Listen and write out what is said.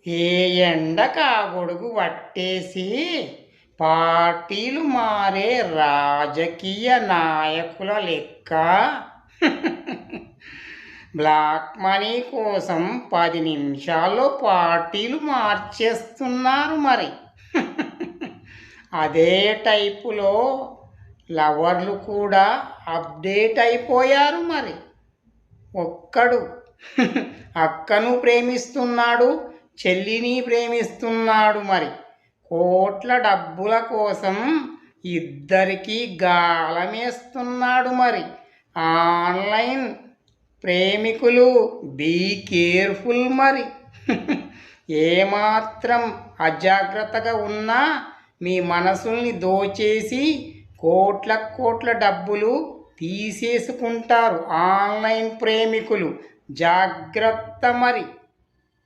ఏ ఎండక ఆ గొడుగు పట్టేసి పార్టీలు మారే రాజకీయ నాయకుల లెక్క బ్లాక్ మనీ కోసం 10 నిమిషాల్లో పార్టీలు మార్చేస్తున్నారు మరి. అదే టైపులో లవర్లు కూడా అప్డేట్ అయిపోయారు మరి. ఒక్కడు అక్కను ప్రేమిస్తున్నాడు, చెల్లిని ప్రేమిస్తున్నాడు మరి. కోట్ల డబ్బుల కోసం ఇద్దరికీ గాలమేస్తున్నాడు మరి. ఆన్లైన్ ప్రేమికులు బీ కేర్ఫుల్ మరి. ఏమాత్రం అజాగ్రత్తగా ఉన్నా మీ మనసుల్ని దోచేసి కోట్ల డబ్బులు తీసేసుకుంటారు ఆన్లైన్ ప్రేమికులు. జాగ్రత్త మరి.